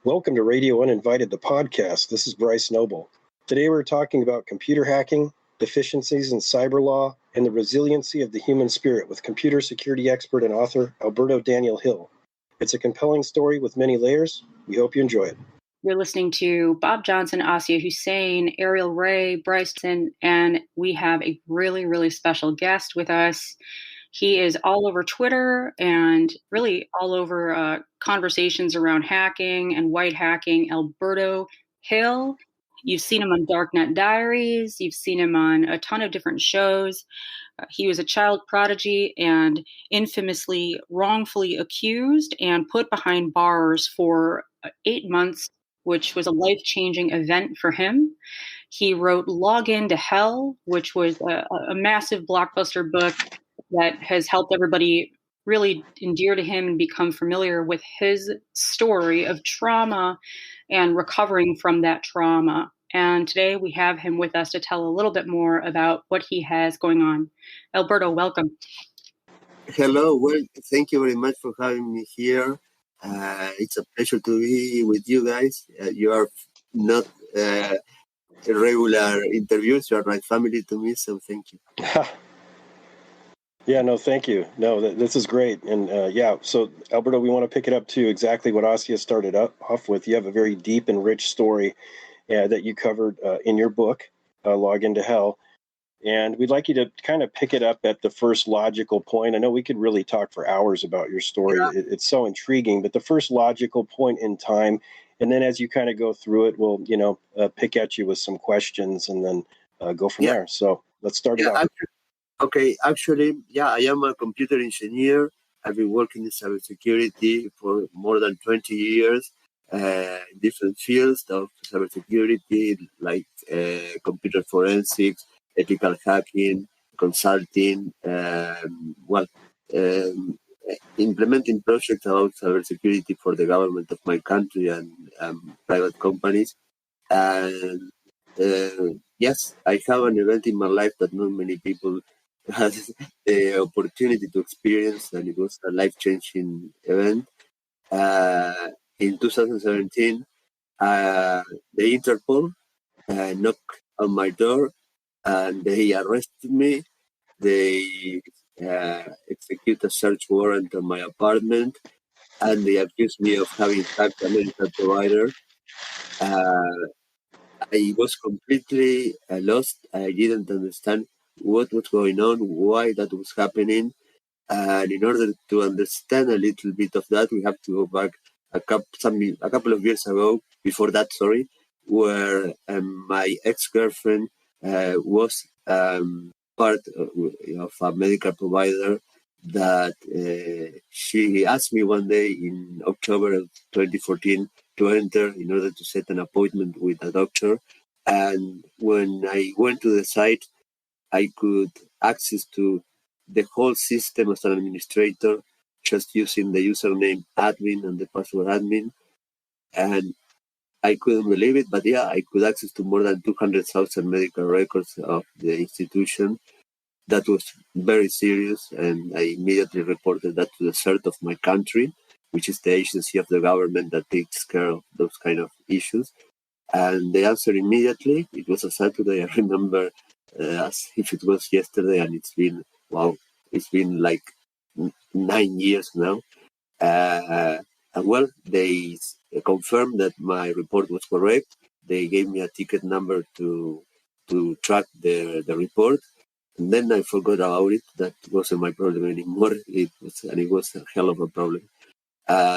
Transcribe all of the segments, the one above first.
Welcome to Radio Uninvited, the podcast. This is Bryce Noble. Today we're talking about computer hacking, deficiencies in cyber law, and the resiliency of the human spirit with computer security expert and author Alberto Daniel Hill. It's a compelling story with many layers. We hope you enjoy it. You're listening to Bob Johnson, Asia Hussein, Ariel Ray, Bryson, and we have a really, really special guest with us. He is all over Twitter and really all over conversations around hacking and white hacking. Alberto Hill. You've seen him on Darknet Diaries. You've seen him on a ton of different shows. He was a child prodigy and infamously wrongfully accused and put behind bars for 8 months, which was a life-changing event for him. He wrote Log Into Hell, which was a massive blockbuster book that has helped everybody really endear to him and become familiar with his story of trauma and recovering from that trauma. And today we have him with us to tell a little bit more about what he has going on. Alberto, welcome. Hello. Well, thank you very much for having me here. It's a pleasure to be with you guys. You are not regular interviews. You are like family to me, so thank you. Yeah, no, thank you. No, this is great. And so Alberto, we want to pick it up to exactly what Asia started off with. You have a very deep and rich story that you covered in your book, Log Into Hell. And we'd like you to kind of pick it up at the first logical point. I know we could really talk for hours about your story. Yeah. It's so intriguing, but the first logical point in time. And then as you kind of go through it, we'll, pick at you with some questions and then go from there. So let's start it off. Actually, I am a computer engineer. I've been working in cybersecurity for more than 20 years in different fields of cybersecurity, like computer forensics, ethical hacking, consulting, implementing projects about cybersecurity for the government of my country and private companies. And yes, I have an event in my life that not many people has the opportunity to experience, and it was a life-changing event. In 2017, the Interpol knocked on my door and they arrested me. They executed a search warrant on my apartment, and they accused me of having hacked a medical provider. I was completely lost. I didn't understand what was going on, why that was happening. And in order to understand a little bit of that, we have to go back a couple of years ago, where my ex-girlfriend was part of a medical provider that she asked me one day in October of 2014 to enter in order to set an appointment with a doctor. And when I went to the site, I could access to the whole system as an administrator, just using the username admin and the password admin. And I couldn't believe it, but I could access to more than 200,000 medical records of the institution. That was very serious, and I immediately reported that to the CERT of my country, which is the agency of the government that takes care of those kind of issues. And they answered immediately. It was a Saturday, I remember, as if it was yesterday, and it's been like 9 years now. They confirmed that my report was correct. They gave me a ticket number to track the report. And then I forgot about it. That wasn't my problem anymore. It was a hell of a problem.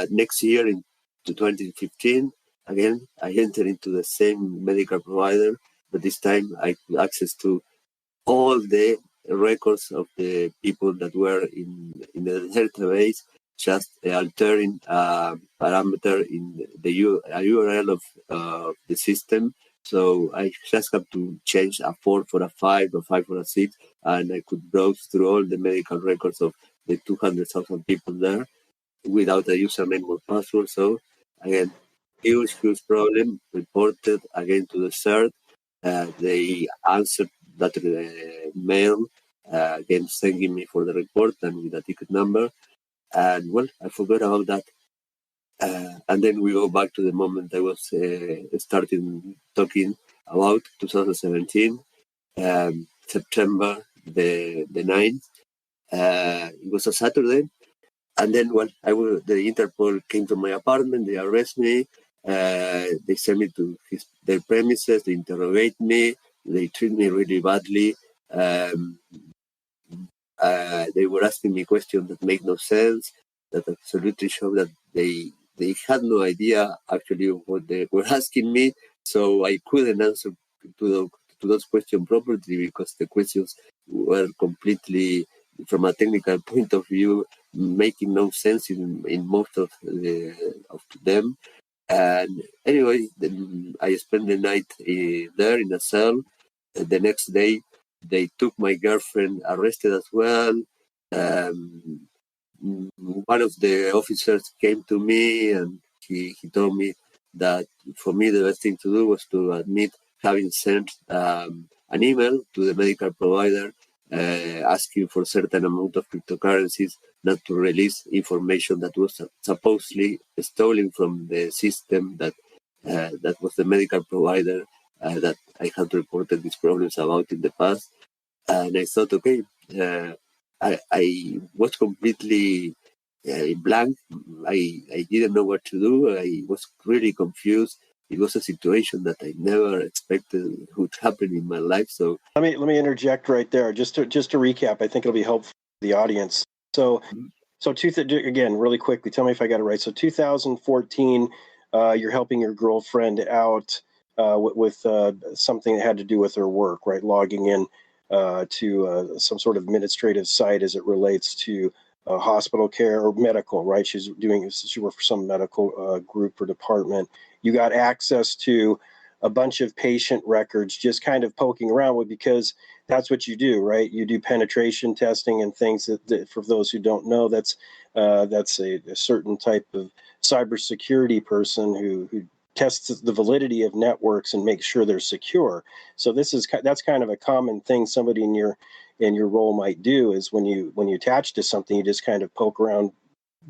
Next year, in 2015, again, I entered into the same medical provider, but this time I could access to all the records of the people that were in the database, just altering a parameter in the URL of the system. So I just have to change a 4 for a 5, a 5 for a 6, and I could browse through all the medical records of the 200,000 people there without a username or password. So again, huge problem, reported again to the CERT. They answered that mail, again thanking me for the report and with a ticket number. And I forgot about that. And then we go back to the moment I was starting talking about 2017, September the 9th. It was a Saturday. And then when the Interpol came to my apartment, they arrest me. They send me to their premises. They interrogate me. They treat me really badly. They were asking me questions that make no sense, that absolutely show that they had no idea actually what they were asking me. So I couldn't answer to those questions properly because the questions were completely, from a technical point of view, making no sense in most of them. And anyway, then I spent the night there in a cell. The next day, they took my girlfriend arrested as well. Um, One of the officers came to me and he told me that for me the best thing to do was to admit having sent an email to the medical provider asking for a certain amount of cryptocurrencies not to release information that was supposedly stolen from the system that was the medical provider that I had reported these problems about in the past. And I thought, okay, I was completely blank. I didn't know what to do. I was really confused. It was a situation that I never expected would happen in my life. So let me interject right there, just to recap. I think it'll be helpful for the audience. So again, really quickly, tell me if I got it right. So 2014, you're helping your girlfriend out with something that had to do with her work, right? Logging in to some sort of administrative site as it relates to hospital care or medical, right? She worked for some medical group or department. You got access to a bunch of patient records, just kind of poking around with, because that's what you do, right? You do penetration testing and things that for those who don't know, that's a certain type of cybersecurity person who tests the validity of networks and makes sure they're secure. So that's kind of a common thing somebody in your role might do, is when you attach to something, you just kind of poke around,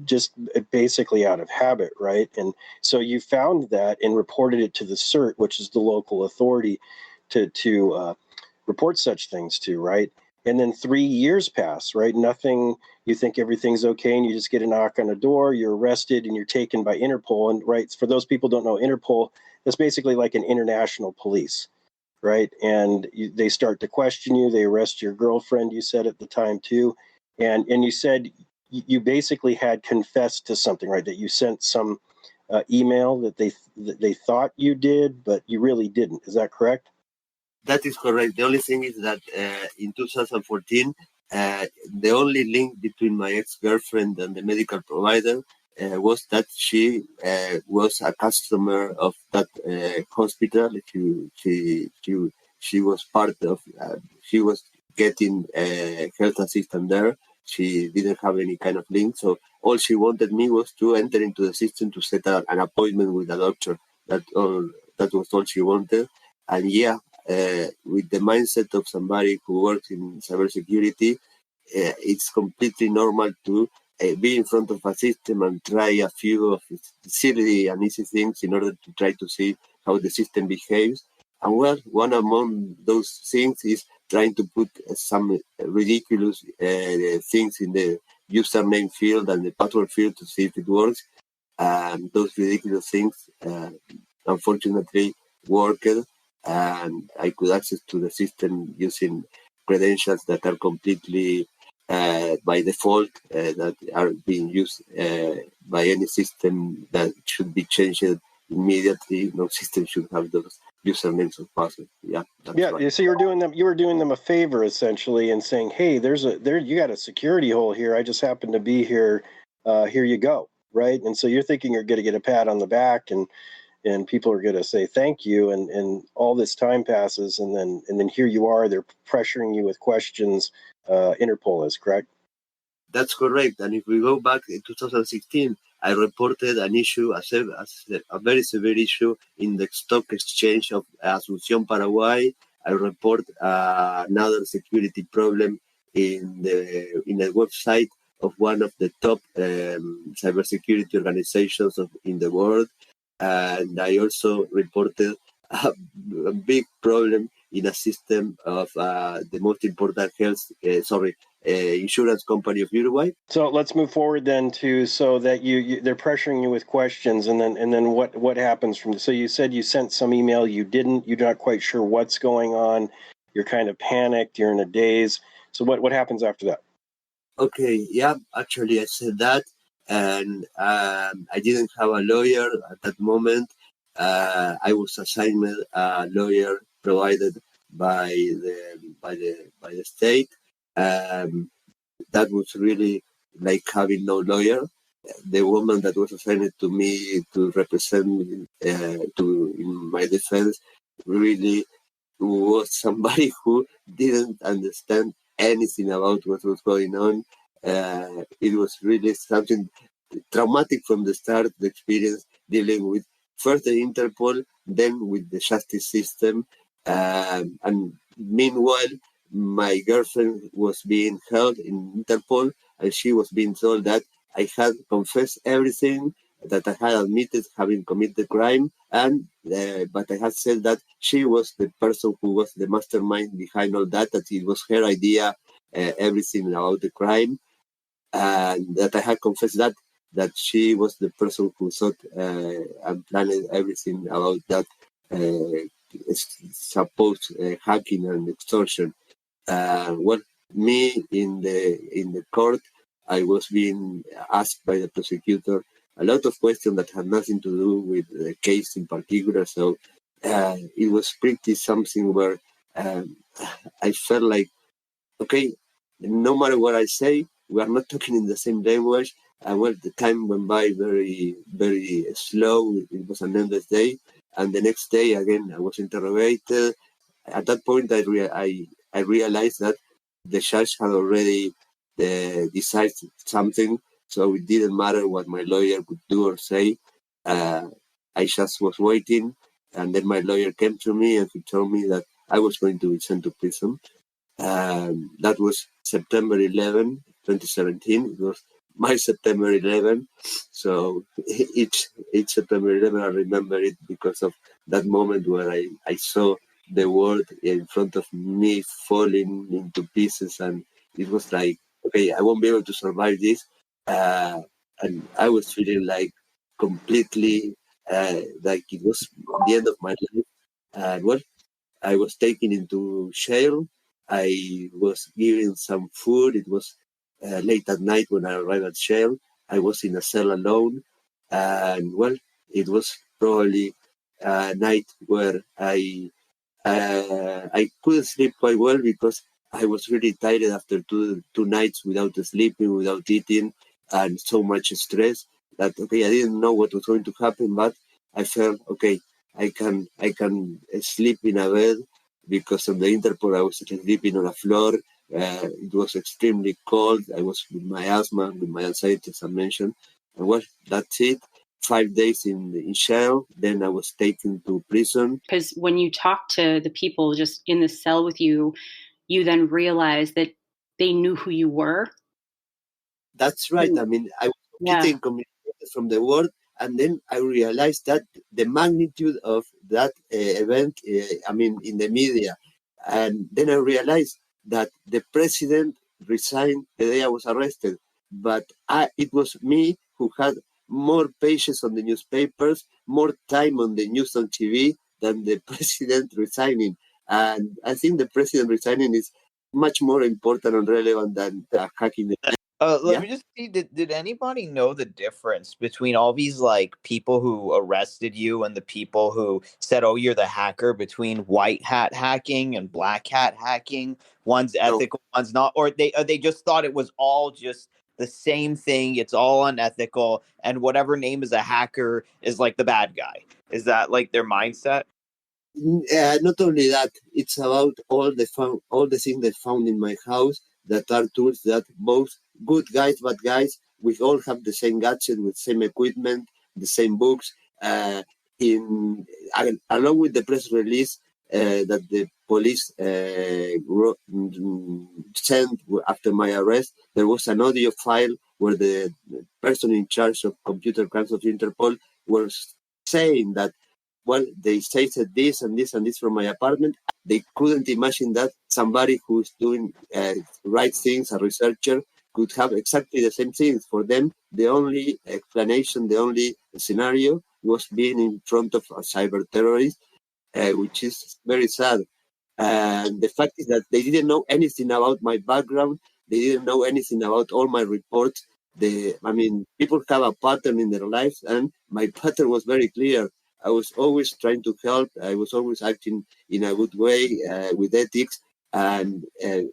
just basically out of habit, right? And so you found that and reported it to the CERT, which is the local authority to report such things to, right? And then 3 years pass, right? Nothing, you think everything's okay, and you just get a knock on the door, you're arrested, and you're taken by Interpol. And right, for those people who don't know, Interpol is basically like an international police, right? And they start to question you. They arrest your girlfriend, you said at the time too. And you said you basically had confessed to something, right? That you sent some email that they thought you did, but you really didn't. Is that correct? that is correct. The only thing is that in 2014, the only link between my ex-girlfriend and the medical provider was that she was a customer of that hospital. She was part of. She was getting health assistance there. She didn't have any kind of link, so all she wanted me was to enter into the system to set an appointment with a doctor. That was all she wanted. And yeah, with the mindset of somebody who works in cybersecurity, it's completely normal to be in front of a system and try a few of silly and easy things in order to try to see how the system behaves. And well, one among those things is trying to put some ridiculous things in the username field and the password field to see if it works. And those ridiculous things, unfortunately, worked, and I could access to the system using credentials that are completely by default that are being used by any system that should be changed immediately. No system should have those usernames or passwords. Yeah. Right. So you were doing them a favor essentially, and saying, "Hey, you got a security hole here. I just happen to be here. Here you go." Right. And so you're thinking you're going to get a pat on the back, and people are going to say thank you, and all this time passes, and then here you are, they're pressuring you with questions. Interpol is correct. That's correct. And if we go back in 2016, I reported an issue, a very severe issue in the stock exchange of Asunción, Paraguay. I report another security problem in the website of one of the top cybersecurity organizations in the world. And I also reported a big problem in a system of the most important insurance company of Uruguay. So let's move forward then to so that they're pressuring you with questions, and then what happens from. So you said you sent some email, you're not quite sure what's going on, you're kind of panicked, you're in a daze. So what happens after that? Okay, yeah, actually I said that, and I didn't have a lawyer at that moment. I was assigned a lawyer provided by the state. That was really like having no lawyer. The woman that was assigned to me to represent me in my defense really was somebody who didn't understand anything about what was going on. It was really something traumatic from the start, the experience dealing with first the Interpol, then with the justice system. And meanwhile, my girlfriend was being held in Interpol, and she was being told that I had confessed everything, that I had admitted having committed the crime, and but I had said that she was the person who was the mastermind behind all that it was her idea, everything about the crime, and that I had confessed that she was the person who thought and planned everything about that supposed hacking and extortion. Well, me in the court, I was being asked by the prosecutor a lot of questions that had nothing to do with the case in particular. So it was pretty something where I felt like, okay, no matter what I say, we are not talking in the same language. And well, the time went by very, very slow. It was an endless day. And the next day, again, I was interrogated. At that point, I realized that the judge had already decided something, so it didn't matter what my lawyer could do or say. I just was waiting, and then my lawyer came to me and he told me that I was going to be sent to prison. That was September 11, 2017. It was my September 11. So each September 11, I remember it because of that moment where I saw the world in front of me falling into pieces. And it was like, okay, I won't be able to survive this. And I was feeling like completely like it was the end of my life. And well, I was taken into jail. I was given some food. It was late at night when I arrived at jail. I was in a cell alone. And well, it was probably a night where I couldn't sleep quite well because I was really tired after two nights without sleeping, without eating, and so much stress that okay, I didn't know what was going to happen, but I felt okay. I can sleep in a bed because on the Interpol I was sleeping on a floor. It was extremely cold. I was with my asthma, with my anxiety, as I mentioned, and well, that's it. 5 days in jail. Then I was taken to prison. Because when you talk to the people just in the cell with you, you then realize that they knew who you were. That's right. I mean, I was getting communicated from the world, and then I realized that the magnitude of that event, I mean, in the media. And then I realized that the president resigned the day I was arrested. But it was me who had more pages on the newspapers, more time on the news on TV than the president resigning. And I think the president resigning is much more important and relevant than hacking the. Let me just see. Did anybody know the difference between all these like people who arrested you and the people who said, "Oh, you're the hacker"? Between white hat hacking and black hat hacking, one's ethical, one's not, or they just thought it was all just the same thing. It's all unethical, and whatever name is a hacker is like the bad guy. Is that like their mindset? Not only that, it's about all the things they found in my house that are tools that both good guys, bad guys, we all have the same gadget with same equipment, the same books. Along with the press release that the police sent after my arrest, there was an audio file where the person in charge of computer crimes of Interpol was saying that, well, they said this and this and this from my apartment. They couldn't imagine that somebody who's doing right things, a researcher, could have exactly the same things. For them, the only explanation, the only scenario was being in front of a cyber terrorist, which is very sad. And the fact is that they didn't know anything about my background. They didn't know anything about all my reports. People have a pattern in their lives, and my pattern was very clear. I was always trying to help. I was always acting in a good way with ethics. And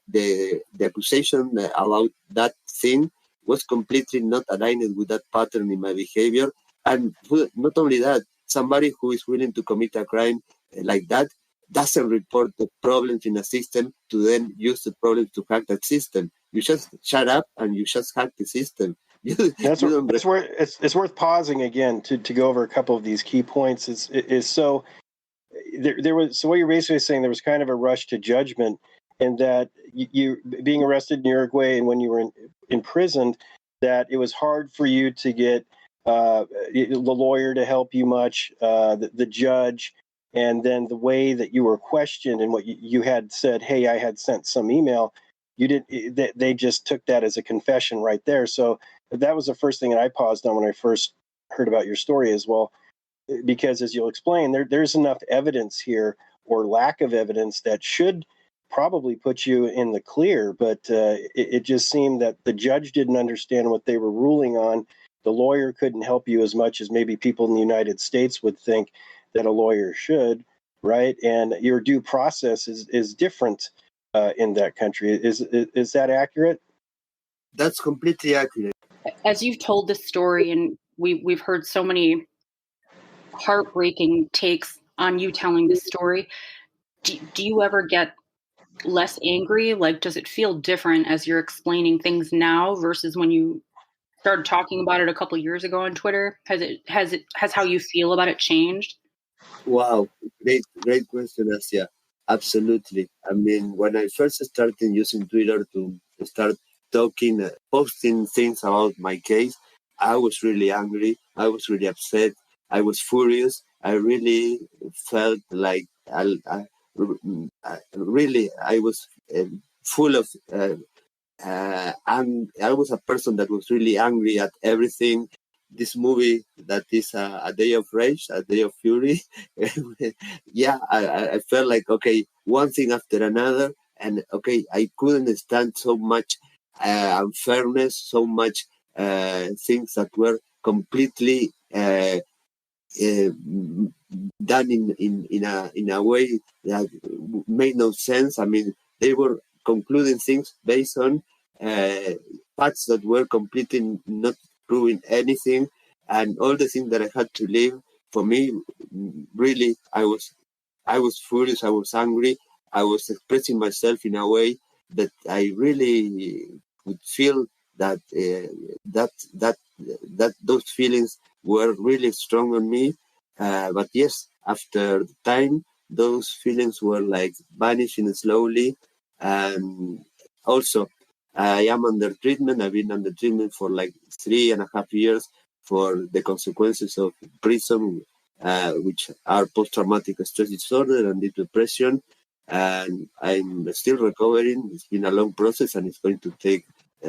the accusation about that thing was completely not aligned with that pattern in my behavior. And not only that, somebody who is willing to commit a crime like that doesn't report the problems in a system to then use the problems to hack that system. You just shut up and you just hack the system. That's where it's worth pausing again to go over a couple of these key points. So what you're basically saying, there was kind of a rush to judgment, and that you being arrested in Uruguay and when you were imprisoned, that it was hard for you to get the lawyer to help you much, the judge, and then the way that you were questioned and what you had said, hey, I had sent some email. You didn't. They just took that as a confession right there. So that was the first thing that I paused on when I first heard about your story as well, because as you'll explain, there's enough evidence here, or lack of evidence, that should probably put you in the clear. But it just seemed that the judge didn't understand what they were ruling on. The lawyer couldn't help you as much as maybe people in the United States would think that a lawyer should, right? And your due process is different in that country. Is that accurate? That's completely accurate. As you've told this story, and we've heard so many heartbreaking takes on you telling this story, do you ever get less angry? Like, does it feel different as you're explaining things now versus when you started talking about it a couple of years ago on Twitter? Has how you feel about it changed? Wow, great question, Asia. Absolutely. I mean, when I first started using Twitter to start talking, posting things about my case, I was really angry. I was really upset. I was furious. I really felt like I was full of, and I was a person that was really angry at everything. This movie that is a day of rage, a day of fury. Yeah, I felt like, okay, one thing after another, and okay, I couldn't stand so much unfairness, so much things that were completely done in a way that made no sense. I mean, they were concluding things based on facts that were completely not proving anything, and all the things that I had to live. For me, really, I was furious. I was angry. I was expressing myself in a way that I really would feel that that those feelings were really strong on me. But yes, after time, those feelings were like vanishing slowly. And also, I am under treatment. I've been under treatment for like 3.5 years for the consequences of prison, which are post-traumatic stress disorder and deep depression. And I'm still recovering. It's been a long process, and it's going to take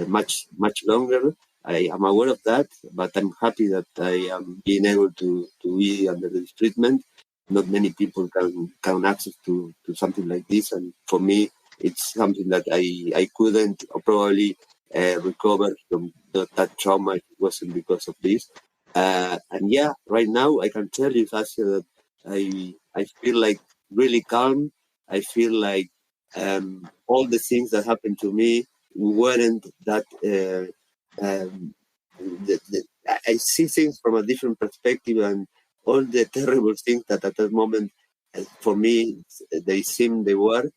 much longer. I am aware of that, but I'm happy that I am being able to be under this treatment. Not many people can access to something like this, and for me, it's something that I couldn't probably recover from that trauma if it wasn't because of this. And yeah, right now I can tell you, Sasha, that I feel like really calm. I feel like all the things that happened to me weren't that. I see things from a different perspective, and all the terrible things that at that moment, for me, they weren't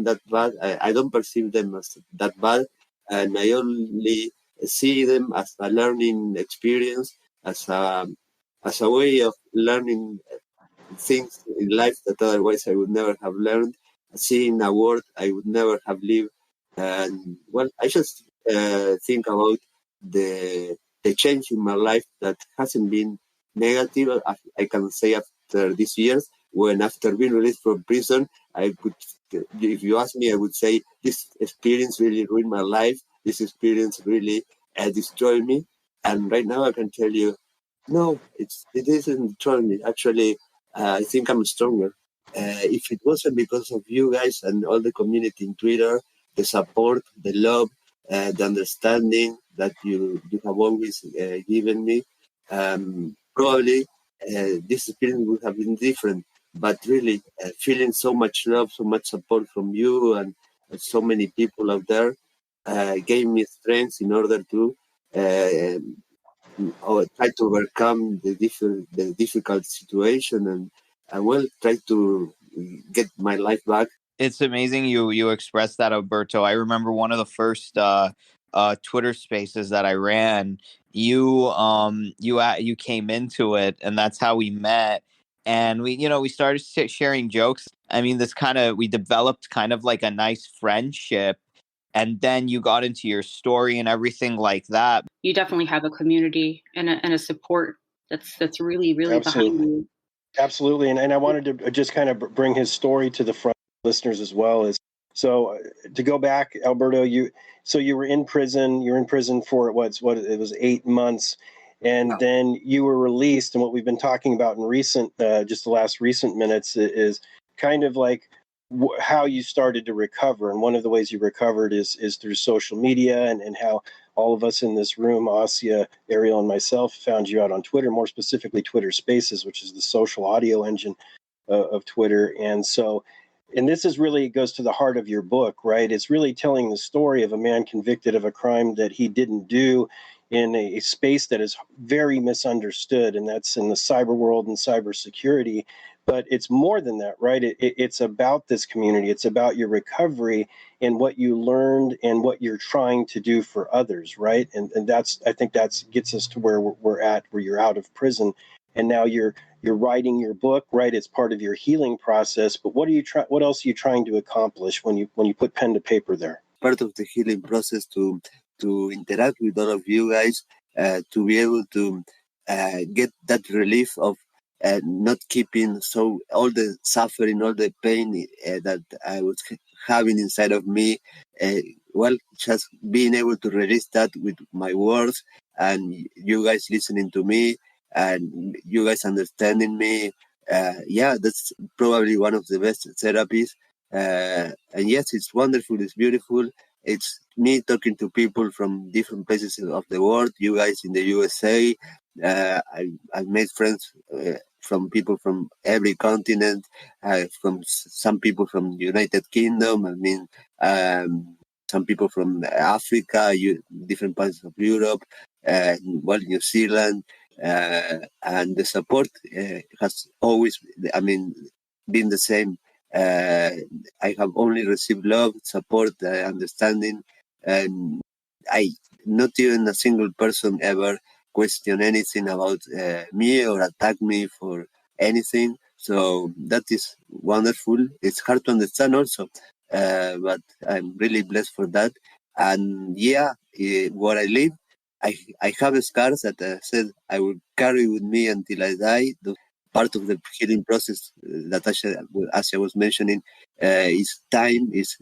that bad. I don't perceive them as that bad, and I only see them as a learning experience, as a way of learning things in life that otherwise I would never have learned. seeing a world I would never have lived. And well, I just think about the change in my life that hasn't been negative. I can say after these years, when after being released from prison, I could, if you ask me, I would say this experience really ruined my life. This experience really destroyed me. And right now, I can tell you, no, it isn't destroying me. Actually, I think I'm stronger. If it wasn't because of you guys and all the community in Twitter, the support, the love, the understanding that you have always given me, probably this experience would have been different. But really, feeling so much love, so much support from you and so many people out there gave me strength in order to uh, try to overcome the difficult situation and well try to get my life back. It's amazing you expressed that, Alberto. I remember one of the first Twitter spaces that I ran. You came into it, and that's how we met. And we started sharing jokes. I mean, we developed kind of like a nice friendship, and then you got into your story and everything like that. You definitely have a community and a support that's really, really behind Absolutely. you. Absolutely. And I wanted to just kind of bring his story to the front, listeners as well. So to go back, Alberto, you were in prison. You're in prison for what it was 8 months, and then you were released. And what we've been talking about in just the last recent minutes is kind of like how you started to recover. And one of the ways you recovered is through social media, and how all of us in this room, Asia, Ariel, and myself, found you out on Twitter, more specifically Twitter Spaces, which is the social audio engine of Twitter. And this is really goes to the heart of your book, right? It's really telling the story of a man convicted of a crime that he didn't do in a space that is very misunderstood, and that's in the cyber world and cybersecurity. But it's more than that, right? It's about this community. It's about your recovery and what you learned and what you're trying to do for others, right? And I think that's gets us to where we're at, where you're out of prison, and now you're writing your book, right? It's part of your healing process. But what else are you trying to accomplish when you put pen to paper there? Part of the healing process to interact with all of you guys, to be able to get that relief of not keeping all the suffering, all the pain that I was having inside of me. Well, just being able to release that with my words, and you guys listening to me, and you guys understanding me. Yeah, that's probably one of the best therapies. And yes, it's wonderful, it's beautiful. It's me talking to people from different places of the world. You guys in the USA, I've made friends from people from every continent, from some people from the United Kingdom. I mean, some people from Africa, different parts of Europe, New Zealand. And the support has always, been the same. I have only received love, support, understanding, and I not even a single person ever question anything about me or attack me for anything. So that is wonderful. It's hard to understand also, but I'm really blessed for that. And yeah, where I live, I have scars that I said I will carry with me until I die. Part of the healing process that Asia was mentioning is time, is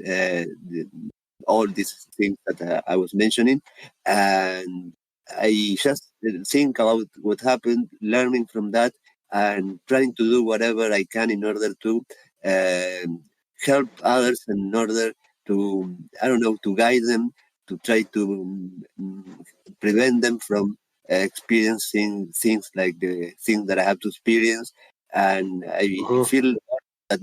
all these things that I was mentioning. And I just think about what happened, learning from that, and trying to do whatever I can in order to help others, in order to, I don't know, to guide them, to try to prevent them from experiencing things like the things that I have to experience. And I feel that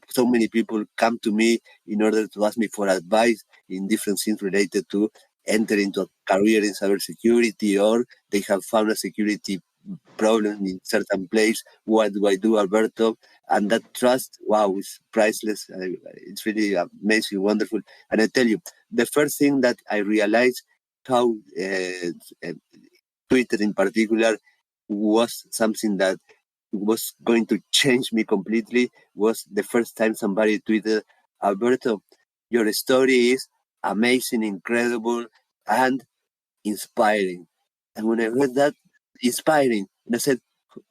so many people come to me in order to ask me for advice in different things related to enter into a career in cybersecurity, or they have found a security problem in certain place. What do I do, Alberto? And that trust, wow, is priceless. It's really amazing, wonderful. And I tell you, the first thing that I realized how Twitter in particular was something that was going to change me completely was the first time somebody tweeted Alberto, your story is amazing, incredible, and inspiring. And when I read that, inspiring, and I said,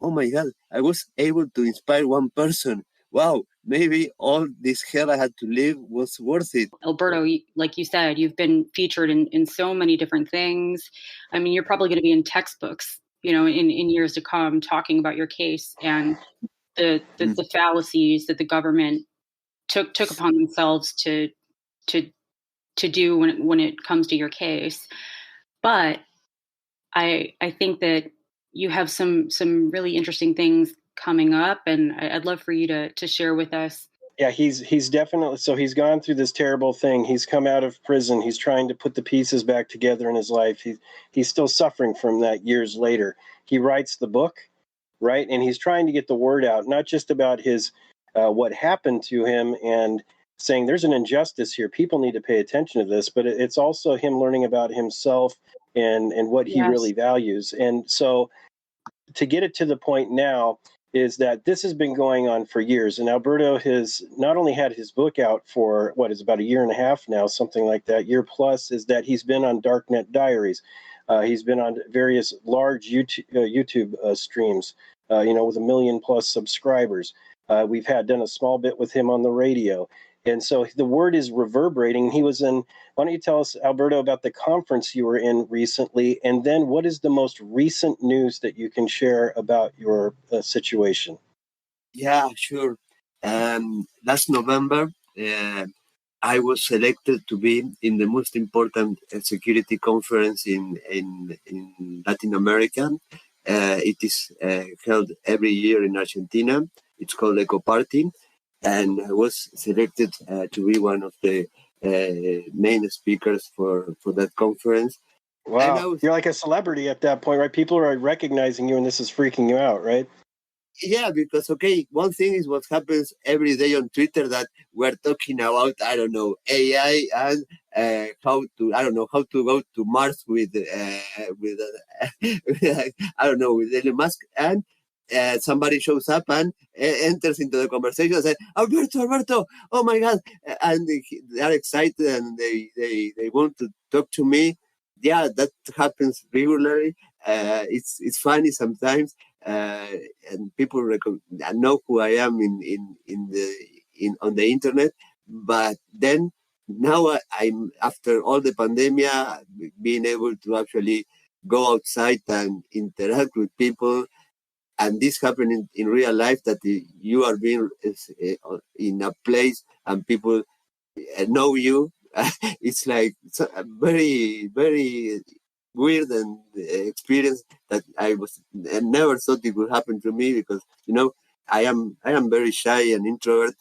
oh my God, I was able to inspire one person. Wow, maybe all this hell I had to live was worth it. Alberto, like you said, you've been featured in so many different things. I mean, you're probably going to be in textbooks, in years to come, talking about your case and the fallacies that the government took upon themselves to do when it comes to your case. But I think that you have some really interesting things coming up, and I'd love for you to share with us. Yeah, he's definitely, so he's gone through this terrible thing. He's come out of prison. He's trying to put the pieces back together in his life. He's still suffering from that years later. He writes the book, right? And he's trying to get the word out, not just about his what happened to him and saying there's an injustice here. People need to pay attention to this, but it's also him learning about himself and what he really values. And so to get it to the point now is that this has been going on for years. And Alberto has not only had his book out for what is about a year and a half now, something like that, year plus, is that he's been on Darknet Diaries. He's been on various large YouTube streams, with 1 million plus subscribers. We've done a small bit with him on the radio. And so the word is reverberating. He was in, why don't you tell us, Alberto, about the conference you were in recently, and then what is the most recent news that you can share about your situation? Yeah, sure. Last November, I was selected to be in the most important security conference in Latin America. It is held every year in Argentina. It's called Eco Party. And I was selected to be one of the main speakers for that conference. Wow, you're like a celebrity at that point, right? People are recognizing you, and this is freaking you out, right? Yeah, because one thing is what happens every day on Twitter, that we're talking about, I don't know, AI and how to go to Mars with I don't know, with Elon Musk, and somebody shows up and enters into the conversation and says, Alberto, oh my God, and they are excited and they want to talk to me. Yeah, that happens regularly. It's funny sometimes. And people know who I am on the internet, but then now I'm, after all the pandemic, being able to actually go outside and interact with people, and this happened in real life, that you are being in a place and people know you. It's like a very, very weird and experience that I never thought it would happen to me, because I am very shy and introvert.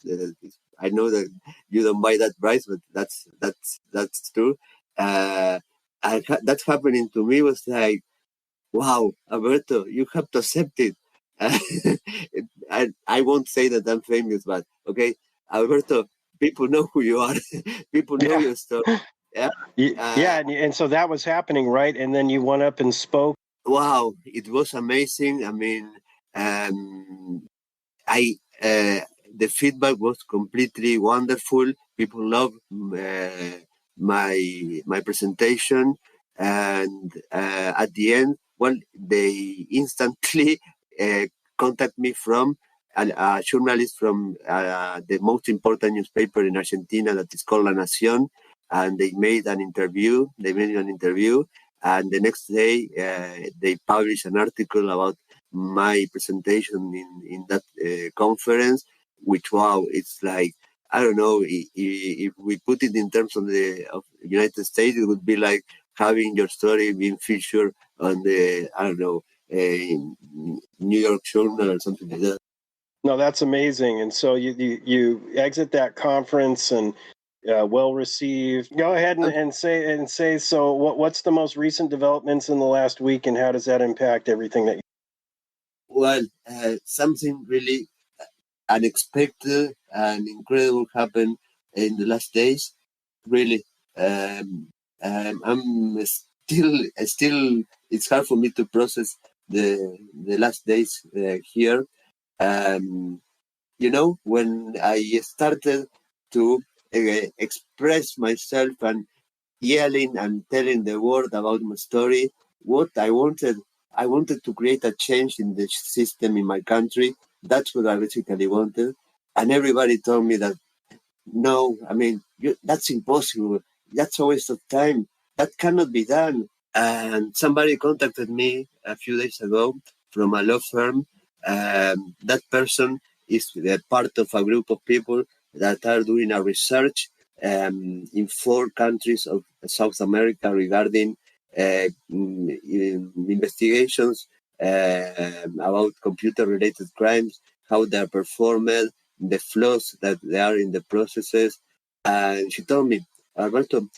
I know that you don't buy that price, but that's true. That happening to me was like, wow, Alberto, you have to accept it. I won't say that I'm famous, but okay, Alberto, people know who you are. People know your story. Yeah. And so that was happening, right? And then you went up and spoke. Wow, it was amazing. I mean, the feedback was completely wonderful. People loved my presentation, and at the end, well, they instantly contact me from a journalist from the most important newspaper in Argentina, that is called La Nación, and they made an interview. And the next day they published an article about my presentation in that conference, which, wow, it's like, I don't know, if we put it in terms of the United States, it would be like having your story being featured on the, I don't know, New York Journal or something like that. No, that's amazing. And so you exit that conference and well received. Go ahead and say. So what's the most recent developments in the last week, and how does that impact everything that you? Well, something really unexpected and incredible happened in the last days. Really, I'm still. It's hard for me to process the last days here. When I started to express myself and yelling and telling the world about my story. What I wanted to create a change in the system in my country. That's what I basically wanted. And everybody told me that, no, I mean, that's impossible. That's a waste of time. That cannot be done. And somebody contacted me a few days ago from a law firm. That person is part of a group of people that are doing a research in 4 countries of South America regarding investigations about computer-related crimes, how they are performed, the flaws that there are in the processes. And she told me, Alberto,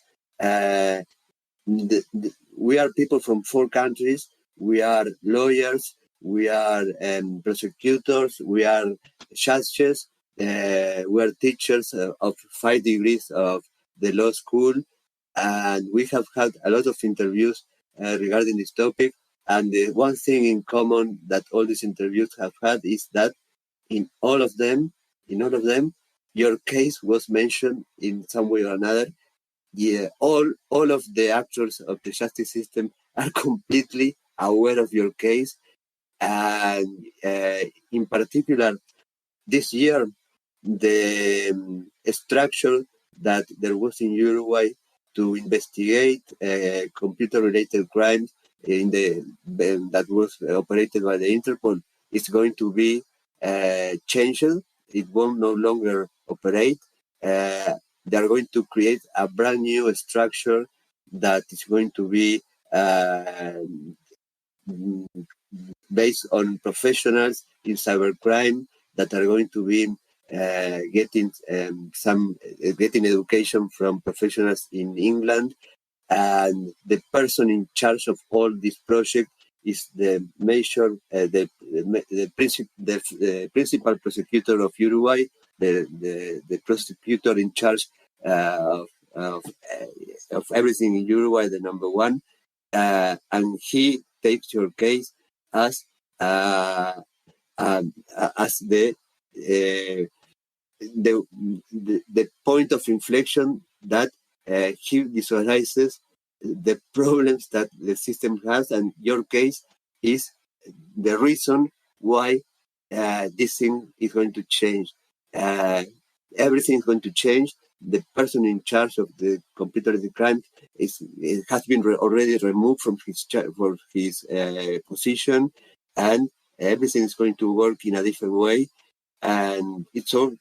we are people from 4 countries. We are lawyers. We are prosecutors. We are judges. We are teachers of 5 degrees of the law school. And we have had a lot of interviews regarding this topic. And the one thing in common that all these interviews have had is that in all of them, your case was mentioned in some way or another. Yeah, all of the actors of the justice system are completely aware of your case, and in particular, this year, the structure that there was in Uruguay to investigate computer-related crimes that was operated by the Interpol is going to be changed. It will no longer operate. They are going to create a brand new structure that is going to be based on professionals in cybercrime that are going to be getting education from professionals in England, and the person in charge of all this project is the principal prosecutor of Uruguay, the prosecutor in charge of everything in Uruguay, the number one, and he takes your case as the point of inflection that he visualizes the problems that the system has, and your case is the reason why this thing is going to change. Everything is going to change. The person in charge of the computer-related crime has been already removed from his position, and everything is going to work in a different way. And it's all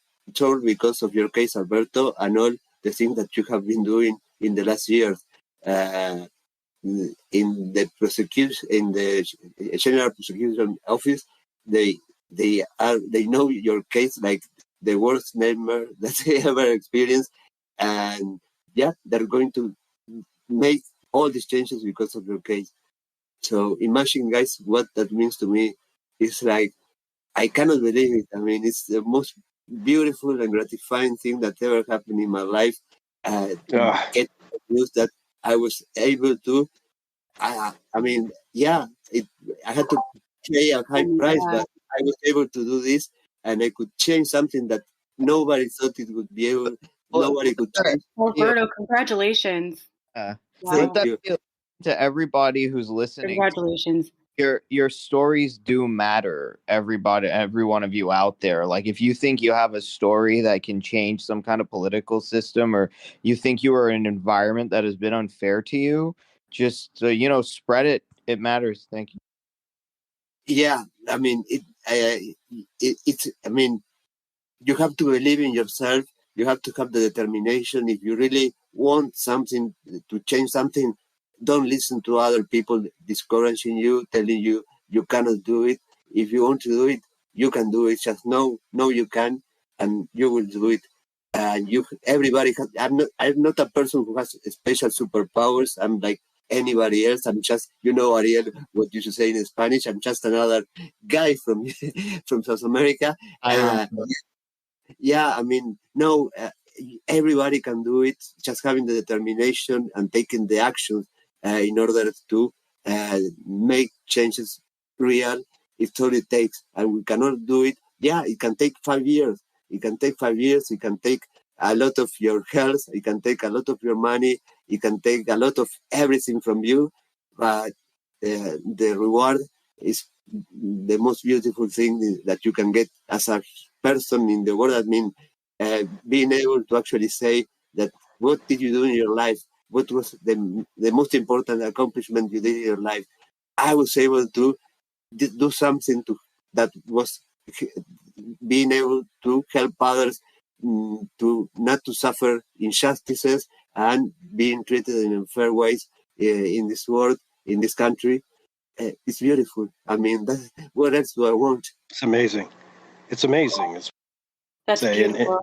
because of your case, Alberto, and all the things that you have been doing in the last years. In the prosecution, in the general prosecution office, they know your case like the worst nightmare that they ever experienced, and yeah, they're going to make all these changes because of your case. So imagine, guys, what that means to me. It's like, I cannot believe it. I mean, it's the most beautiful and gratifying thing that ever happened in my life. Get the news that I was able to. I mean, yeah, I had to pay a high price, but I was able to do this, and I could change something that nobody thought it would be able. Nobody could change. Alberto, congratulations! Wow. Thank you to everybody who's listening. Congratulations. Your stories do matter, everybody, every one of you out there. Like, if you think you have a story that can change some kind of political system, or you think you are in an environment that has been unfair to you, just spread it. It matters. Thank you. Yeah, I mean, it's. I mean, you have to believe in yourself. You have to have the determination. If you really want something to change something, don't listen to other people discouraging you, telling you you cannot do it. If you want to do it, you can do it. Just know you can, and you will do it. And everybody has. I'm not a person who has special superpowers. I'm like anybody else. I'm just, Ariel, what you should say in Spanish. I'm just another guy from from South America. Yeah, I mean, no, everybody can do it. Just having the determination and taking the actions in order to make changes real. It's all it takes, and we cannot do it. Yeah, it can take 5 years. It can take 5 years. It can take a lot of your health, it can take a lot of your money, it can take a lot of everything from you, but the reward is the most beautiful thing that you can get as a person in the world. I mean, being able to actually say that what did you do in your life? What was the most important accomplishment you did in your life? I was able to do something that was being able to help others to not to suffer injustices and being treated in fair ways in this world, in this country. It's beautiful. I mean, what else do I want? It's amazing. It's amazing. That's beautiful.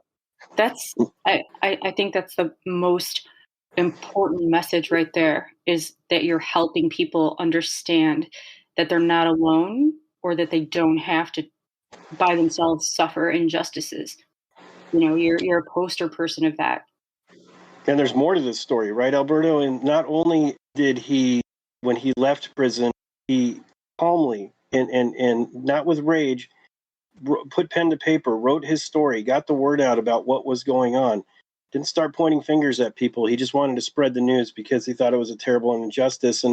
I think that's the most important message right there, is that you're helping people understand that they're not alone, or that they don't have to by themselves suffer injustices. You're a poster person of that. And there's more to this story, right, Alberto? And not only did he, when he left prison, he calmly and not with rage, put pen to paper, wrote his story, got the word out about what was going on. Didn't start pointing fingers at people. He just wanted to spread the news because he thought it was a terrible injustice.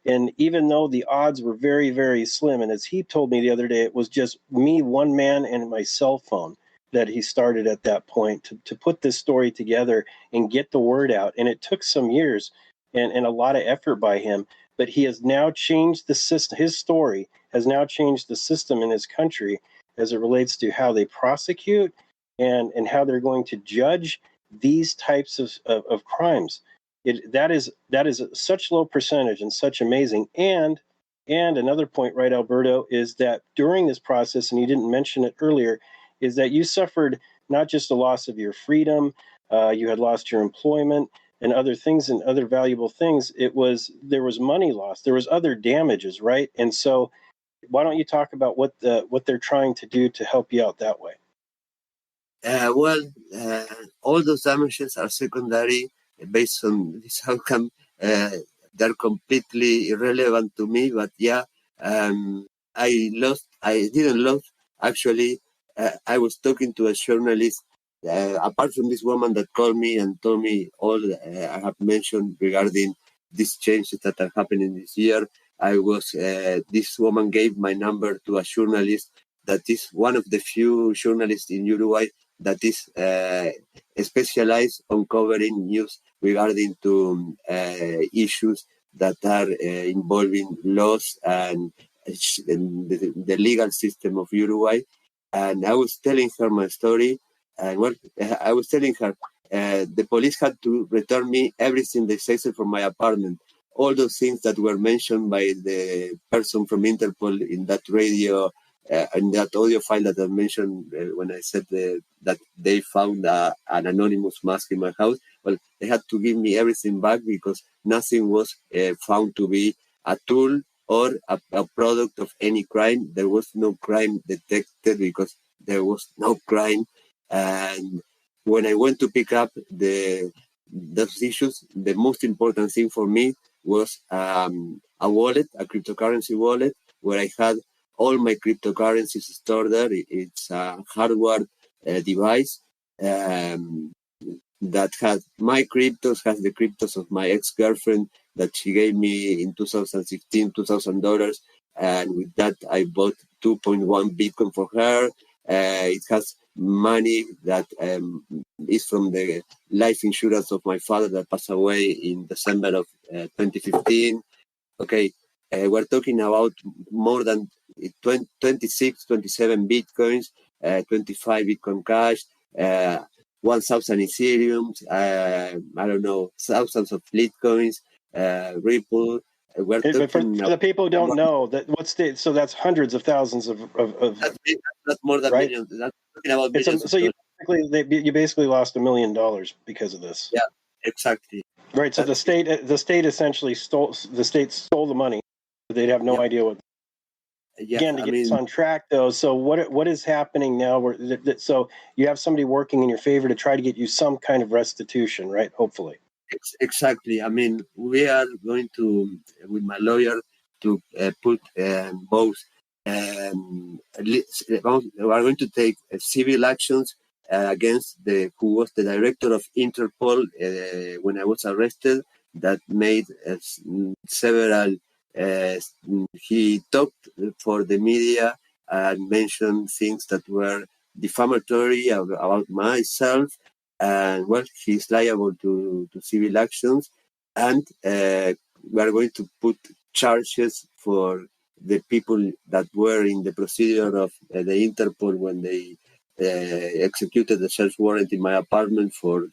And even though the odds were very, very slim, and as he told me the other day, it was just me, one man, and my cell phone that he started at that point to put this story together and get the word out. And it took some years and a lot of effort by him. But he has now changed the system. His story has now changed the system in his country as it relates to how they prosecute and how they're going to judge these types of crimes. That is such low percentage and such amazing. And another point, right, Alberto, is that during this process, and you didn't mention it earlier, is that you suffered not just the loss of your freedom, you had lost your employment and other things and other valuable things. There was money lost, there was other damages, right? And so why don't you talk about what they're trying to do to help you out that way? All those damages are secondary based on this outcome. They're completely irrelevant to me, but yeah, I didn't lose. Actually, I was talking to a journalist, apart from this woman that called me and told me all I have mentioned regarding these changes that are happening this year. This woman gave my number to a journalist that is one of the few journalists in Uruguay that is specialized on covering news regarding to issues that are involving laws and the legal system of Uruguay. And I was telling her my story, and I was telling her the police had to return me everything they seized from my apartment. All those things that were mentioned by the person from Interpol in that radio, in that audio file that I mentioned when I said that they found an anonymous mask in my house. Well, they had to give me everything back because nothing was found to be a tool or a product of any crime. There was no crime detected because there was no crime. And when I went to pick up those issues, the most important thing for me was a wallet, a cryptocurrency wallet, where I had all my cryptocurrencies stored there. It's a hardware device that has my cryptos, has the cryptos of my ex-girlfriend that she gave me in 2016, $2,000. And with that, I bought 2.1 Bitcoin for her. It has money that is from the life insurance of my father that passed away in December of 2015. Okay, we're talking about more than 26, 27 Bitcoins, 25 Bitcoin Cash, 1,000 Ethereum, I don't know, thousands of Litecoins, Ripple. We're talking for the people who don't know, so that's hundreds of thousands of that's more than right? millions. That's talking about millions. So you basically lost $1 million because of this. Yeah, exactly. Right. So the state essentially stole the money. They'd have no idea what. Yeah, Again, to get us on track, though. So what is happening now? So you have somebody working in your favor to try to get you some kind of restitution, right? Hopefully. Exactly. I mean, we are going to, with my lawyer, to put both. We are going to take civil actions against who was the director of Interpol when I was arrested. That made several. He talked for the media and mentioned things that were defamatory about myself, and well, he's liable to civil actions, and we are going to put charges for the people that were in the procedure of the Interpol when they executed the search warrant in my apartment for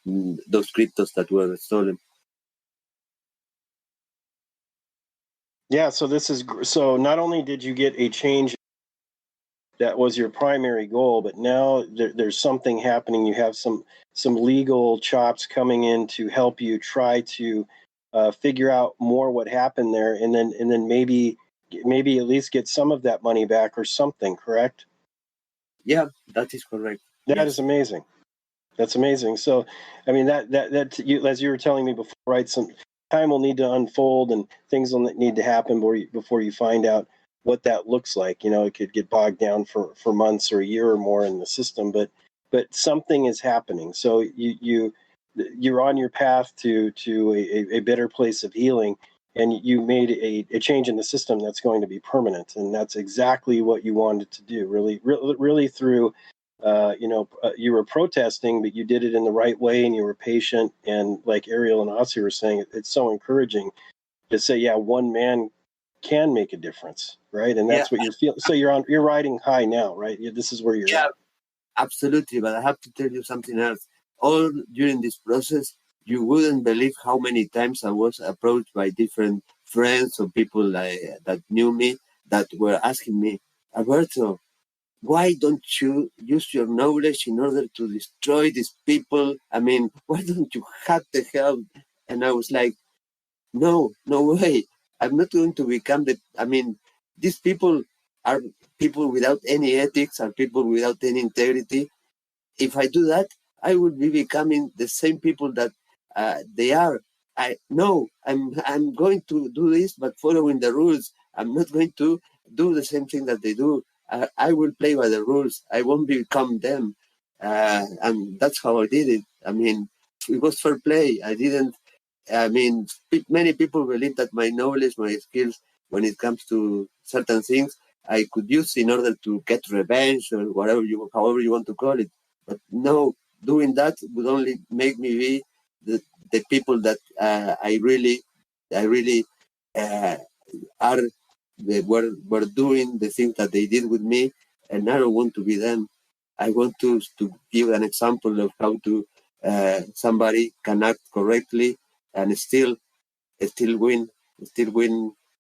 those cryptos that were stolen. Yeah, so so not only did you get a change that was your primary goal, but now there's something happening. You have some legal chops coming in to help you try to figure out more what happened there, and then maybe at least get some of that money back or something. Correct? Yeah, that is correct. That is amazing. That's amazing. So, I mean, that you, as you were telling me before, right? Some time will need to unfold, and things will need to happen before you find out what that looks like. You know, it could get bogged down for months or a year or more in the system, but something is happening. So you're on your path to a better place of healing, and you made a change in the system that's going to be permanent, and that's exactly what you wanted to do. Really through. You were protesting, but you did it in the right way, and you were patient. And like Ariel and Ossie were saying, it's so encouraging to say, yeah, one man can make a difference, right? And that's what you're feeling. So you're riding high now, right? This is where you're at. Absolutely. But I have to tell you something else. All during this process, you wouldn't believe how many times I was approached by different friends or people that knew me that were asking me, Alberto, why don't you use your knowledge in order to destroy these people? I mean, why don't you hack the help? And I was like, no way. I'm not going to become these people are people without any ethics, are people without any integrity. If I do that, I will be becoming the same people that they are. I'm going to do this, but following the rules. I'm not going to do the same thing that they do. I will play by the rules. I won't become them. And that's how I did it. I mean, it was fair play. Many people believe that my knowledge, my skills, when it comes to certain things, I could use in order to get revenge or however you want to call it. But no, doing that would only make me be the people that I really are were doing the things that they did with me, and I don't want to be them. I want to give an example of how to somebody can act correctly and still win,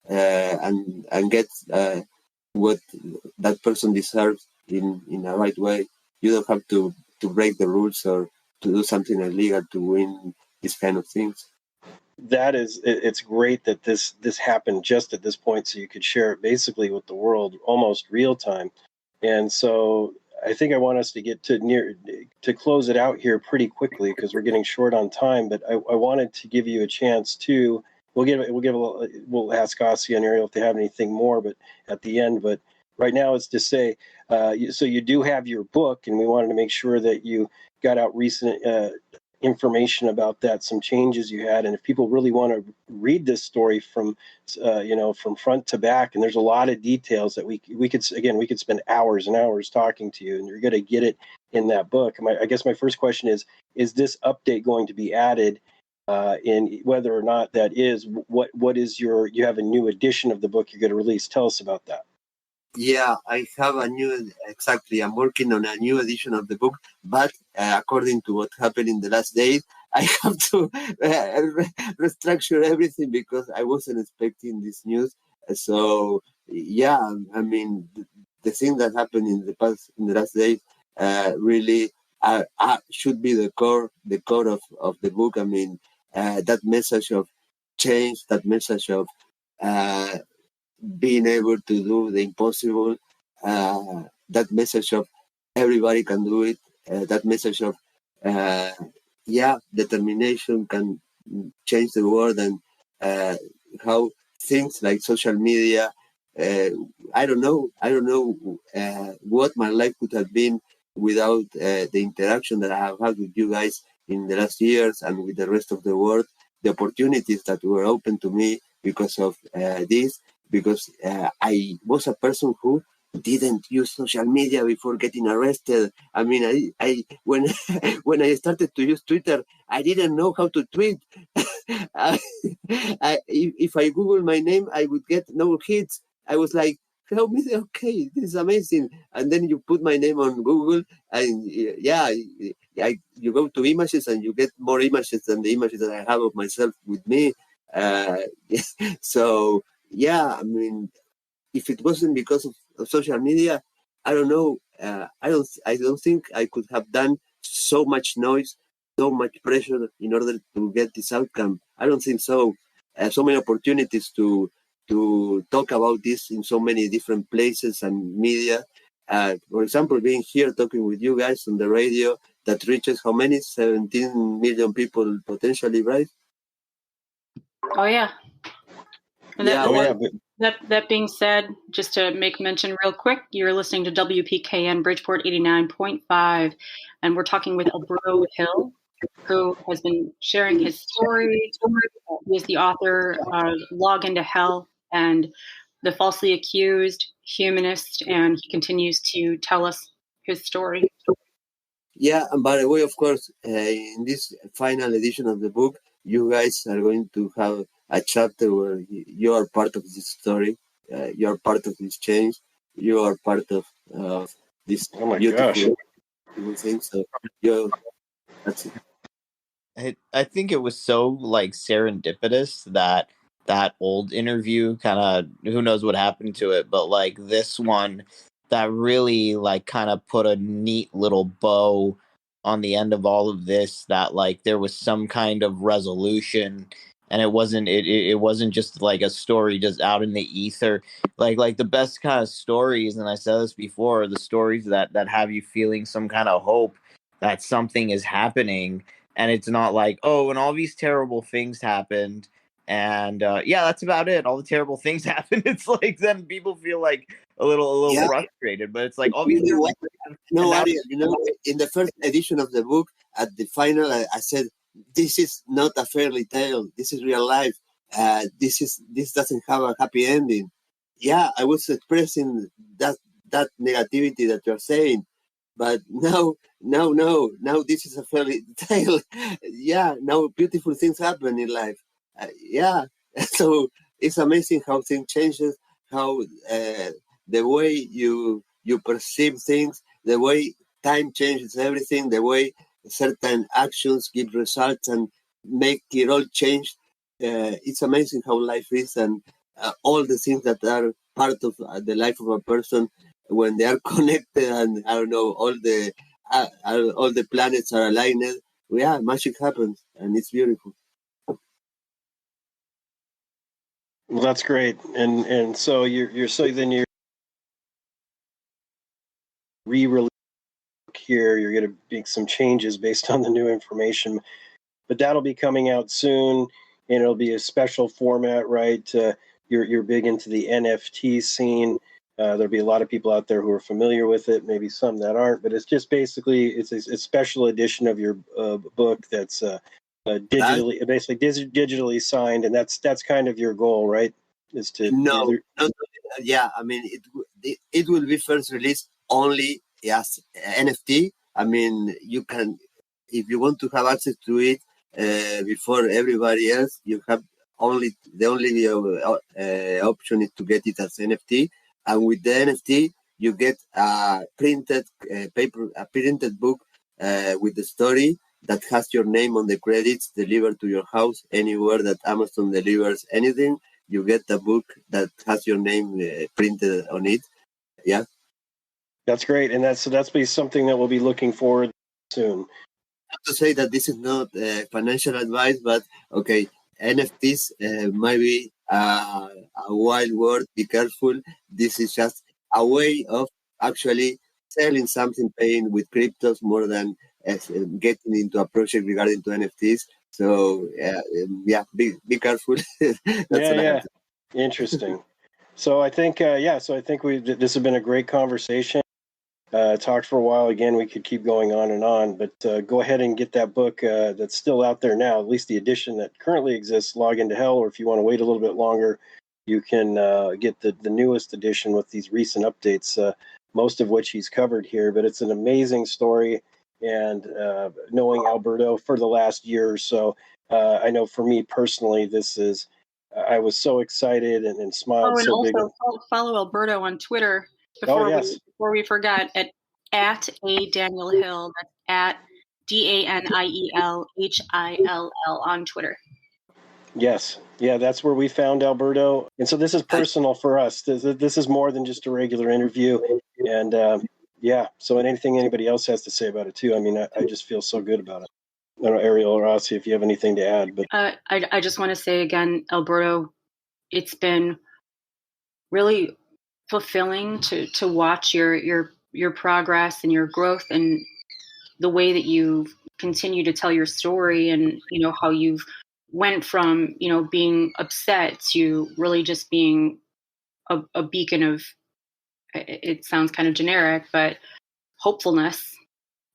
and get what that person deserves in a right way. You don't have to break the rules or to do something illegal to win these kind of things. It's great that this happened just at this point, so you could share it basically with the world almost real time. And so I think I want us to get to close it out here pretty quickly because we're getting short on time. But I wanted to give you a chance to. We'll ask Ossie and Ariel if they have anything more, but at the end. But right now, it's to say, so you do have your book, and we wanted to make sure that you got out recent information about that, some changes you had, and if people really want to read this story from front to back, and there's a lot of details that we could spend hours and hours talking to you, and you're going to get it in that book. I guess my first question is this update going to be added? In whether or not that is, what is you have a new edition of the book you're going to release? Tell us about that. Yeah, I have exactly. I'm working on a new edition of the book, but according to what happened in the last days, I have to restructure everything because I wasn't expecting this news. So yeah, I mean, the thing that happened in the last days, really should be the core of the book. I mean, that message of change, that message of being able to do the impossible, that message of everybody can do it, that message of determination can change the world, and how things like social media, I don't know what my life could have been without the interaction that I have had with you guys in the last years and with the rest of the world, the opportunities that were open to me because of this, because I was a person who didn't use social media before getting arrested. I mean, I when when I started to use Twitter, I didn't know how to tweet. If I Google my name, I would get no hits. I was like, help me, okay, this is amazing. And then you put my name on Google, and you go to images, and you get more images than the images that I have of myself with me. Uh, so yeah, I mean, if it wasn't because of social media, I don't know. I don't think I could have done so much noise, so much pressure in order to get this outcome. I don't think so. So many opportunities to talk about this in so many different places and media. For example, being here talking with you guys on the radio that reaches how many? 17 million people potentially, right? Oh yeah. And Yeah. that being said, just to make mention real quick, you're listening to WPKN Bridgeport 89.5, and we're talking with Alberto Hill, who has been sharing his story. He is the author of Log into Hell and The Falsely Accused, Humanist, and he continues to tell us his story. Yeah, and by the way, of course, in this final edition of the book, you guys are going to have a chapter where you are part of this story, you are part of this change, you are part of this beautiful thing. So, that's it. I think it was so like serendipitous that that old interview kind of, who knows what happened to it, but like this one that really like kind of put a neat little bow on the end of all of this, that like there was some kind of resolution, and it wasn't just like a story just out in the ether. Like the best kind of stories, and I said this before, are the stories that have you feeling some kind of hope that something is happening. And it's not like, oh, and all these terrible things happened, and yeah, that's about it. All the terrible things happened. It's like then people feel like a little frustrated, but it's like all these. In the first edition of the book, at the final, I said, "This is not a fairy tale. This is real life. This doesn't have a happy ending." Yeah, I was expressing that negativity that you're saying, but now this is a fairy tale. Yeah, now beautiful things happen in life. Yeah, so it's amazing how things changes, how the way you perceive things, the way time changes everything, the way certain actions give results and make it all change. It's amazing how life is, and all the things that are part of the life of a person, when they are connected, and I don't know, all the planets are aligned. Yeah, magic happens, and it's beautiful. Well, that's great, and so you're re-release here. You're going to make some changes based on the new information, but that'll be coming out soon, and it'll be a special format, right? You're big into the NFT scene. There'll be a lot of people out there who are familiar with it, maybe some that aren't, but it's just basically it's a special edition of your book that's digitally signed, and that's kind of your goal, right? Is to yeah, I mean it will be first released only as NFT. I mean, you can, if you want to have access to it before everybody else, you have the only option is to get it as NFT, and with the NFT you get a printed printed book with the story that has your name on the credits, delivered to your house anywhere that Amazon delivers anything. You get a book that has your name printed on it. Yeah, that's great, and that's be something that we'll be looking forward soon. To say that this is not financial advice, but okay, NFTs might be a wild word. Be careful. This is just a way of actually selling something, paying with cryptos more than getting into a project regarding to NFTs. So be careful. That's interesting. So I think this has been a great conversation. Talked for a while. Again, we could keep going on and on, but go ahead and get that book that's still out there now, at least the edition that currently exists, Log into Hell, or if you want to wait a little bit longer, you can get the newest edition with these recent updates, most of which he's covered here. But it's an amazing story, and knowing Alberto for the last year or so, I know for me personally, this is, I was so excited and smiled and so big. also follow Alberto on Twitter Yes. before we forgot at a Daniel Hill. That's at DANIELHILL on Twitter. Yes. Yeah, that's where we found Alberto. And so this is personal for us. This is more than just a regular interview. And yeah, so anything anybody else has to say about it too. I mean, I just feel so good about it. I don't know, Ariel or Ossie, if you have anything to add. But I just want to say again, Alberto, it's been really fulfilling to watch your progress and your growth and the way that you continue to tell your story, and how you've went from being upset to really just being a beacon of, it sounds kind of generic, but hopefulness.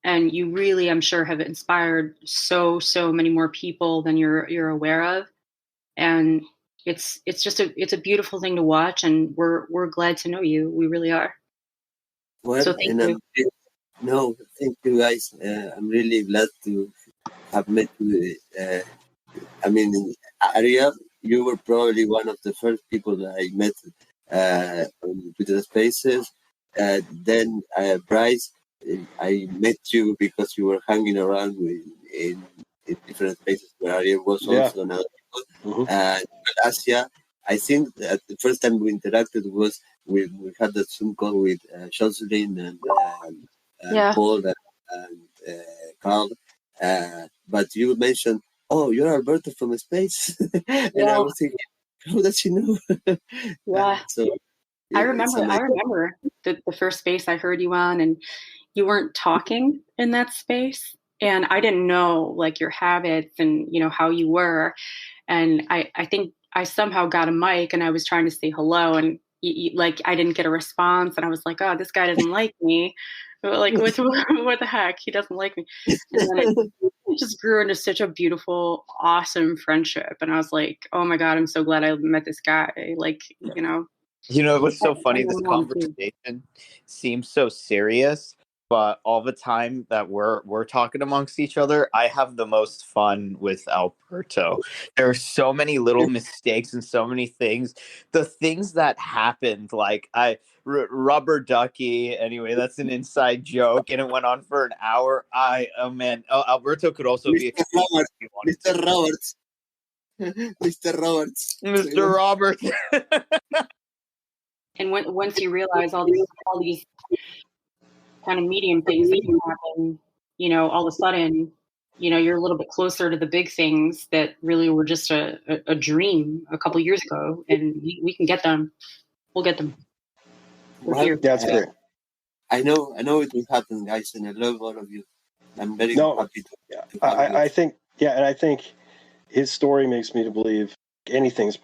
And you really, I'm sure, have inspired so many more people than you're aware of. And it's just it's a beautiful thing to watch, and we're glad to know you. We really are. Well, So thank you. No, thank you guys. I'm really glad to have met you. I mean, Ariel, you were probably one of the first people that I met on Twitter Spaces. Then Bryce, I met you because you were hanging around in different spaces where Ariel was also another people. Mm-hmm. Asia, I think that the first time we interacted was we had that Zoom call with Jocelyn and Paul and Carl. But you mentioned, oh, you're Alberto from space. And I was thinking, how does she know? Yeah. So I remember the first space I heard you on, and you weren't talking in that space. And I didn't know like your habits and, how you were. And I think I somehow got a mic and I was trying to say hello, and like I didn't get a response, and I was like, oh, this guy doesn't like me. Like what the heck? He doesn't like me. And then it just grew into such a beautiful, awesome friendship. And I was like, oh my God, I'm so glad I met this guy. Like, it was so funny. This conversation seems so serious, but all the time that we're talking amongst each other, I have the most fun with Alberto. There are so many little mistakes and so many things. The things that happened, like rubber ducky. Anyway, that's an inside joke, and it went on for an hour. Alberto could also be Mr. Roberts. Mr. Roberts. Mr. Roberts. And once you realize all these kind of medium things that can happen, all of a sudden, you're a little bit closer to the big things that really were just a dream a couple years ago, and we can get them. We'll get them. Well, that's great. I know it will happen, guys, and I love all of you. I'm very happy to I think, and I think his story makes me to believe anything's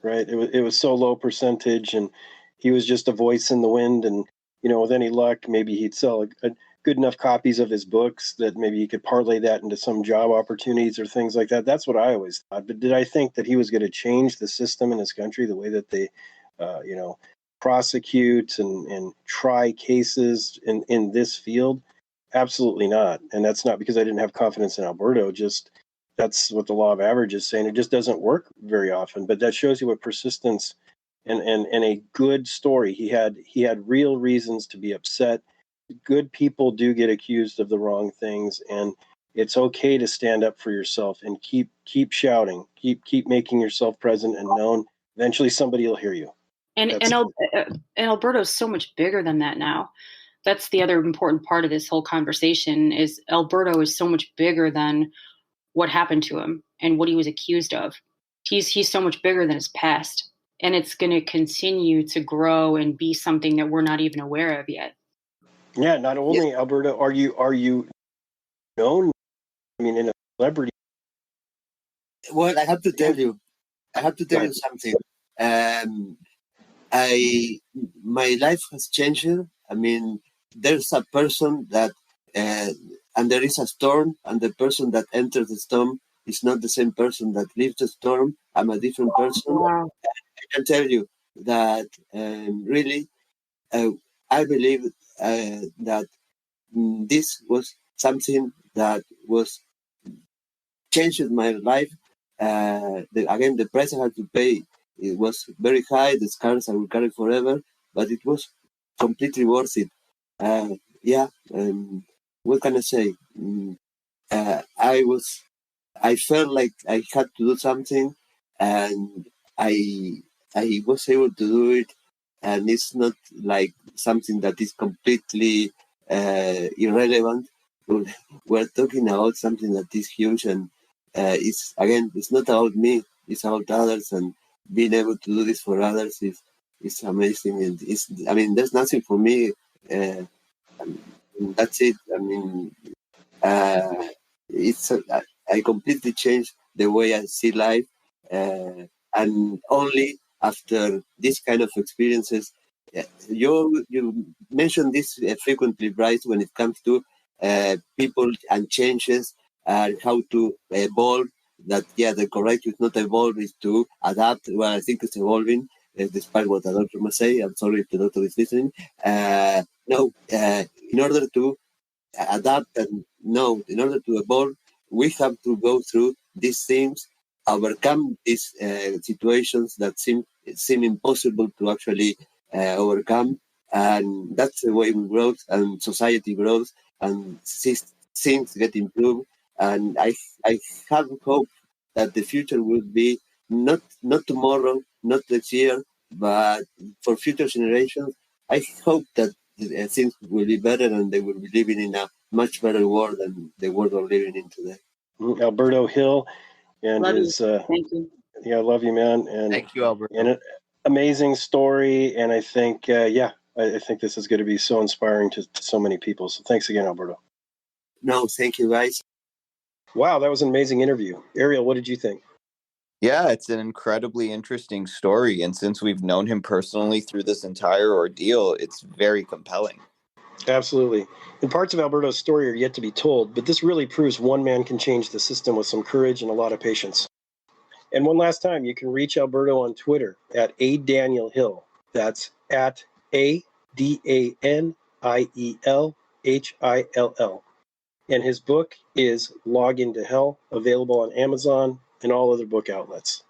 right. It was so low percentage, and he was just a voice in the wind. And with any luck, maybe he'd sell a good enough copies of his books that maybe he could parlay that into some job opportunities or things like that. That's what I always thought. But did I think that he was going to change the system in his country, the way that they, prosecute and try cases in this field? Absolutely not. And that's not because I didn't have confidence in Alberto. Just that's what the law of averages is saying. It just doesn't work very often. But that shows you what persistence and a good story. He had real reasons to be upset. Good people do get accused of the wrong things, and it's okay to stand up for yourself and keep shouting, keep making yourself present and known. Eventually, somebody will hear you. And Alberto's so much bigger than that now. That's the other important part of this whole conversation is Alberto is so much bigger than what happened to him and what he was accused of. He's so much bigger than his past, and it's going to continue to grow and be something that we're not even aware of yet. Yeah, not only Alberto, are you known? I mean, in a celebrity. Well, I have to tell you something. My life has changed. I mean, there's a person that, and there is a storm, and the person that enters the storm is not the same person that leaves the storm. I'm a different person. Wow. I can tell you that really, I believe that this was something that was changed my life. Again, the price I had to pay, it was very high. The scars I will carry forever, but it was completely worth it. Yeah. What can I say? I felt like I had to do something, and I was able to do it. And it's not like something that is completely irrelevant. We're talking about something that is huge, and it's not about me. It's about others, and being able to do this for others is amazing. And there's nothing for me. That's it. Uh, I completely changed the way I see life, and only after this kind of experiences. You mentioned this frequently, Bryce, when it comes to people and changes and how to evolve. That the correct is not evolve, is to adapt. Well, I think it's evolving, despite what the doctor must say. I'm sorry if the doctor is listening. No, in order to adapt and know, in order to evolve, we have to go through these things, overcome these situations that seem impossible to actually overcome, and that's the way we grow and society grows and things get improved. And I have hope that the future will be not tomorrow, not next year, but for future generations. I hope that things will be better, and they will be living in a much better world than the world we're living in today. Alberto Hill and Love his you. Thank you. I love you, man. And Thank you, Alberto. And an amazing story. And I think I think this is going to be so inspiring to so many people. So thanks again, Alberto. No, thank you, guys. Wow, that was an amazing interview. Ariel, what did you think? Yeah, it's an incredibly interesting story. And since we've known him personally through this entire ordeal, it's very compelling. Absolutely. And parts of Alberto's story are yet to be told, but this really proves one man can change the system with some courage and a lot of patience. And one last time, you can reach Alberto on Twitter at @ADanielHill. That's at ADanielHill. And his book is Log Into Hell, available on Amazon and all other book outlets.